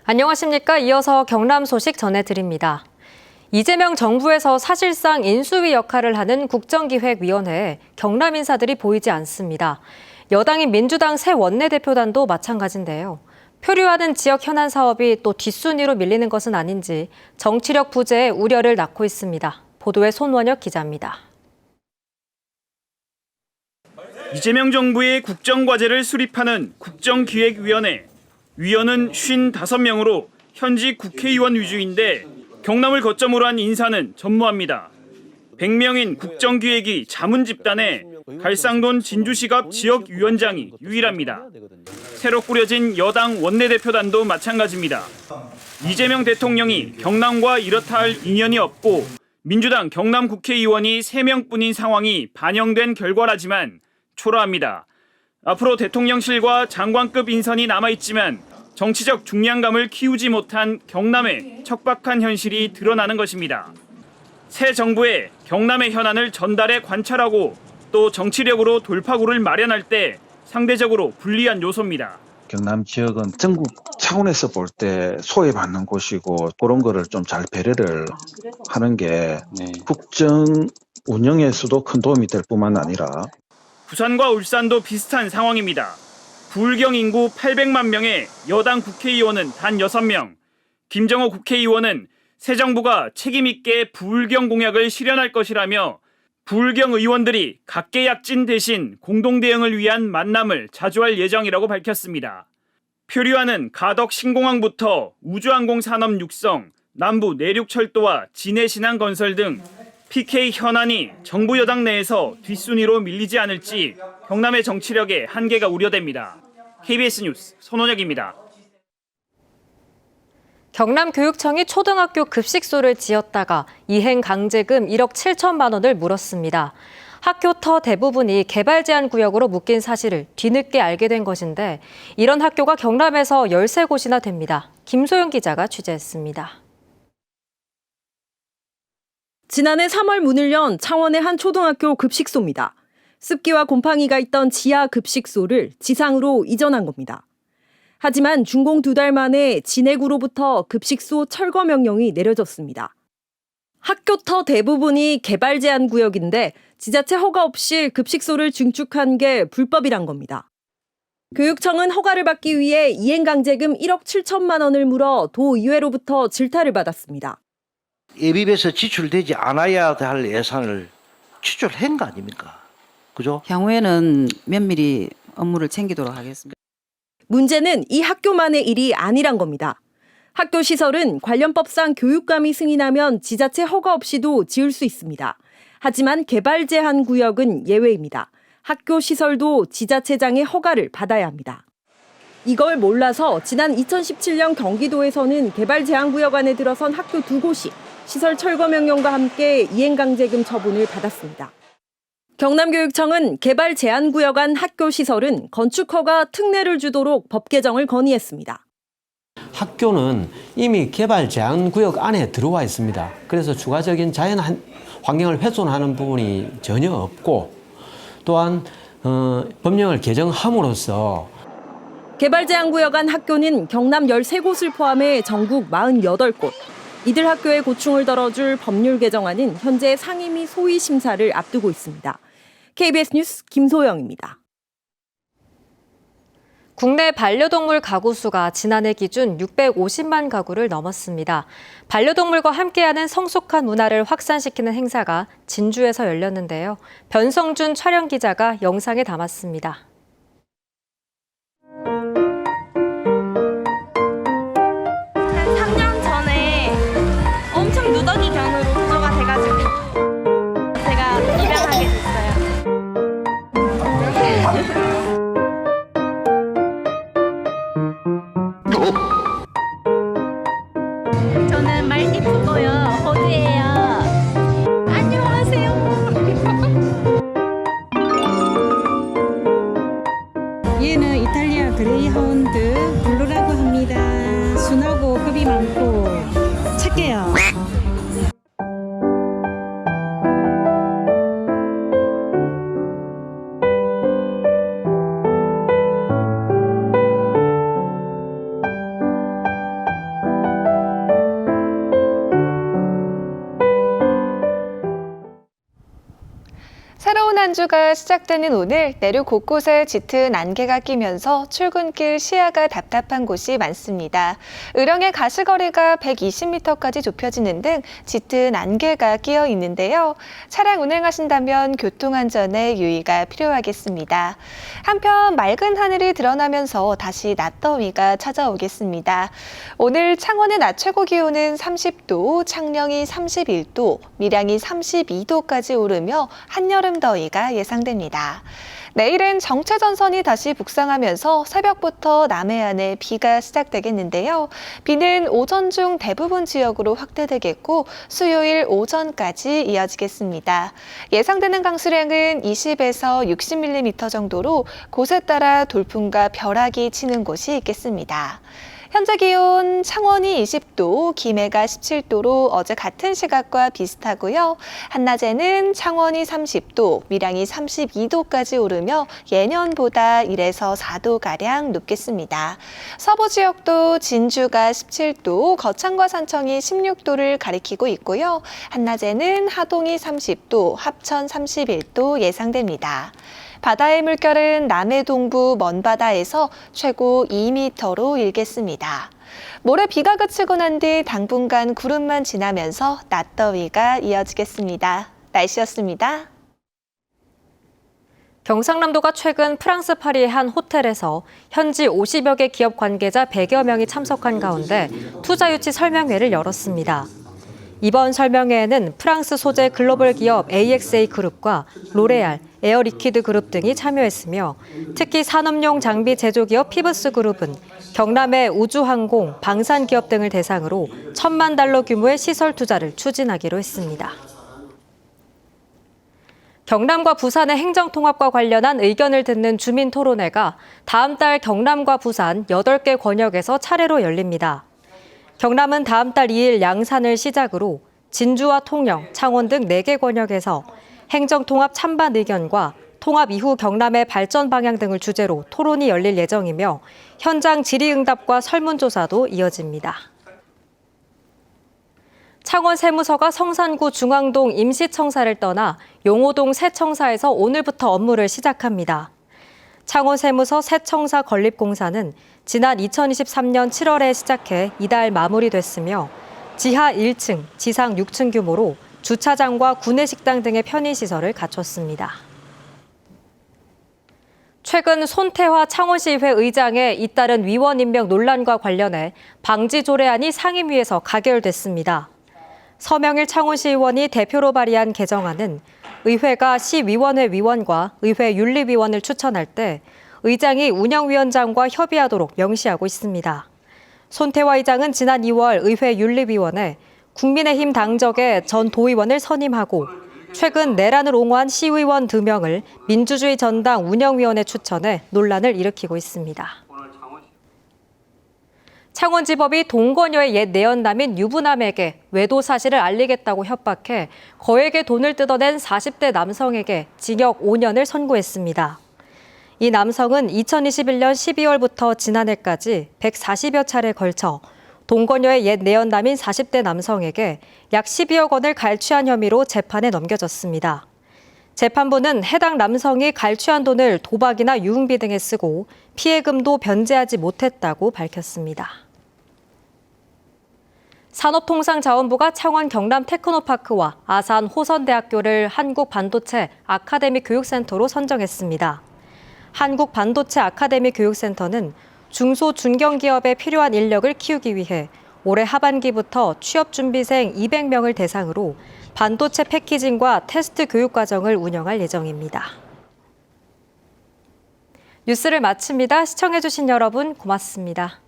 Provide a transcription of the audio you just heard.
안녕하십니까. 이어서 경남 소식 전해드립니다. 이재명 정부에서 사실상 인수위 역할을 하는 국정기획위원회에 경남 인사들이 보이지 않습니다. 여당인 민주당 새 원내대표단도 마찬가지인데요. 표류하는 지역 현안 사업이 또 뒷순위로 밀리는 것은 아닌지 정치력 부재에 우려를 낳고 있습니다. 보도에 손원혁 기자입니다. 이재명 정부의 국정과제를 수립하는 국정기획위원회. 위원은 55명으로 현직 국회의원 위주인데 경남을 거점으로 한 인사는 전무합니다. 100명인 국정기획위 자문집단에 갈상돈 진주시갑 지역위원장이 유일합니다. 새로 꾸려진 여당 원내대표단도 마찬가지입니다. 이재명 대통령이 경남과 이렇다 할 인연이 없고 민주당 경남 국회의원이 3명뿐인 상황이 반영된 결과라지만 초라합니다. 앞으로 대통령실과 장관급 인선이 남아있지만 정치적 중량감을 키우지 못한 경남의 척박한 현실이 드러나는 것입니다. 새 정부에 경남의 현안을 전달해 관찰하고 또 정치력으로 돌파구를 마련할 때 상대적으로 불리한 요소입니다. 경남 지역은 전국 차원에서 볼 때 소외받는 곳이고 그런 거를 좀 잘 배려를 하는 게 국정 운영에서도 큰 도움이 될 뿐만 아니라 부산과 울산도 비슷한 상황입니다. 부울경 인구 800만 명의 여당 국회의원은 단 6명, 김정호 국회의원은 새 정부가 책임 있게 부울경 공약을 실현할 것이라며 부울경 의원들이 각계약진 대신 공동대응을 위한 만남을 자주 할 예정이라고 밝혔습니다. 표류하는 가덕 신공항부터 우주항공 산업 육성, 남부 내륙철도와 진해신항건설 등 PK 현안이 정부 여당 내에서 뒷순위로 밀리지 않을지 경남의 정치력에 한계가 우려됩니다. KBS 뉴스 손원혁입니다. 경남교육청이 초등학교 급식소를 지었다가 이행 강제금 1억 7천만 원을 물었습니다. 학교 터 대부분이 개발 제한 구역으로 묶인 사실을 뒤늦게 알게 된 것인데 이런 학교가 경남에서 13곳이나 됩니다. 김소영 기자가 취재했습니다. 지난해 3월 문을 연 창원의 한 초등학교 급식소입니다. 습기와 곰팡이가 있던 지하 급식소를 지상으로 이전한 겁니다. 하지만 준공 2달 만에 진해구로부터 급식소 철거 명령이 내려졌습니다. 학교 터 대부분이 개발 제한 구역인데 지자체 허가 없이 급식소를 증축한 게 불법이란 겁니다. 교육청은 허가를 받기 위해 이행강제금 1억 7천만 원을 물어 도의회로부터 질타를 받았습니다. 예비비에서 지출되지 않아야 할 예산을 지출한 거 아닙니까? 그죠? 향후에는 면밀히 업무를 챙기도록 하겠습니다. 문제는 이 학교만의 일이 아니란 겁니다. 학교 시설은 관련법상 교육감이 승인하면 지자체 허가 없이도 지을 수 있습니다. 하지만 개발 제한 구역은 예외입니다. 학교 시설도 지자체장의 허가를 받아야 합니다. 이걸 몰라서 지난 2017년 경기도에서는 개발 제한 구역 안에 들어선 학교 2곳이 시설 철거 명령과 함께 이행강제금 처분을 받았습니다. 경남교육청은 개발 제한 구역 안 학교 시설은 건축허가 특례를 주도록 법 개정을 건의했습니다. 학교는 이미 개발 제한 구역 안에 들어와 있습니다. 그래서 추가적인 자연 환경을 훼손하는 부분이 전혀 없고 또한 법령을 개정함으로써 개발 제한 구역 안 학교는 경남 13곳을 포함해 전국 48곳. 이들 학교의 고충을 덜어줄 법률 개정안은 현재 상임위 소위 심사를 앞두고 있습니다. KBS 뉴스 김소영입니다. 국내 반려동물 가구 수가 지난해 기준 650만 가구를 넘었습니다. 반려동물과 함께하는 성숙한 문화를 확산시키는 행사가 진주에서 열렸는데요. 변성준 촬영 기자가 영상에 담았습니다. 한 3년 전에 엄청 누더기 견으로 구조가 돼가지고 제가 입양하게 됐어요. 저는 말 이쁘고요. 호주예요. 안녕하세요. 한 주가 시작되는 오늘 내륙 곳곳에 짙은 안개가 끼면서 출근길 시야가 답답한 곳이 많습니다. 의령의 가시거리가 120m까지 좁혀지는 등 짙은 안개가 끼어 있는데요. 차량 운행하신다면 교통안전에 유의가 필요하겠습니다. 한편 맑은 하늘이 드러나면서 다시 낮더위가 찾아오겠습니다. 오늘 창원의 낮 최고 기온은 30도, 창녕이 31도, 밀양이 32도까지 오르며 한여름 더위가 예상됩니다. 내일은 정체전선이 다시 북상하면서 새벽부터 남해안에 비가 시작되겠는데요. 비는 오전 중 대부분 지역으로 확대되겠고 수요일 오전까지 이어지겠습니다. 예상되는 강수량은 20에서 60mm 정도로 곳에 따라 돌풍과 벼락이 치는 곳이 있겠습니다. 현재 기온 창원이 20도, 김해가 17도로 어제 같은 시각과 비슷하고요. 한낮에는 창원이 30도, 밀양이 32도까지 오르며 예년보다 1에서 4도가량 높겠습니다. 서부 지역도 진주가 17도, 거창과 산청이 16도를 가리키고 있고요. 한낮에는 하동이 30도, 합천 31도 예상됩니다. 바다의 물결은 남해 동부 먼바다에서 최고 2m로 일겠습니다. 모레 비가 그치고 난 뒤 당분간 구름만 지나면서 낮더위가 이어지겠습니다. 날씨였습니다. 경상남도가 최근 프랑스 파리의 한 호텔에서 현지 50여 개 기업 관계자 100여 명이 참석한 가운데 투자 유치 설명회를 열었습니다. 이번 설명회에는 프랑스 소재 글로벌 기업 AXA 그룹과 로레알, 에어리퀴드 그룹 등이 참여했으며 특히 산업용 장비 제조기업 피브스 그룹은 경남의 우주항공, 방산기업 등을 대상으로 1,000만 달러 규모의 시설 투자를 추진하기로 했습니다. 경남과 부산의 행정통합과 관련한 의견을 듣는 주민토론회가 다음 달 경남과 부산 8개 권역에서 차례로 열립니다. 경남은 다음 달 2일 양산을 시작으로 진주와 통영, 창원 등 4개 권역에서 행정통합 찬반 의견과 통합 이후 경남의 발전 방향 등을 주제로 토론이 열릴 예정이며 현장 질의응답과 설문조사도 이어집니다. 창원 세무서가 성산구 중앙동 임시청사를 떠나 용호동 새청사에서 오늘부터 업무를 시작합니다. 창원 세무서 새청사 건립공사는 지난 2023년 7월에 시작해 이달 마무리됐으며 지하 1층, 지상 6층 규모로 주차장과 구내식당 등의 편의시설을 갖췄습니다. 최근 손태화 창원시의회 의장의 잇따른 위원 임명 논란과 관련해 방지 조례안이 상임위에서 가결됐습니다. 서명일 창원시 의원이 대표로 발의한 개정안은 의회가 시위원회 위원과 의회 윤리위원을 추천할 때 의장이 운영위원장과 협의하도록 명시하고 있습니다. 손태화 의장은 지난 2월 의회 윤리위원회 국민의힘 당적의 전 도의원을 선임하고 최근 내란을 옹호한 시의원 2명을 민주주의 전당 운영위원회 추천해 논란을 일으키고 있습니다. 창원지법이 동거녀의 옛 내연남인 유부남에게 외도 사실을 알리겠다고 협박해 거액의 돈을 뜯어낸 40대 남성에게 징역 5년을 선고했습니다. 이 남성은 2021년 12월부터 지난해까지 140여 차례에 걸쳐 동거녀의 옛 내연남인 40대 남성에게 약 12억 원을 갈취한 혐의로 재판에 넘겨졌습니다. 재판부는 해당 남성이 갈취한 돈을 도박이나 유흥비 등에 쓰고 피해금도 변제하지 못했다고 밝혔습니다. 산업통상자원부가 창원 경남 테크노파크와 아산 호선대학교를 한국반도체 아카데미 교육센터로 선정했습니다. 한국반도체 아카데미 교육센터는 중소 중견기업에 필요한 인력을 키우기 위해 올해 하반기부터 취업준비생 200명을 대상으로 반도체 패키징과 테스트 교육 과정을 운영할 예정입니다. 뉴스를 마칩니다. 시청해주신 여러분 고맙습니다.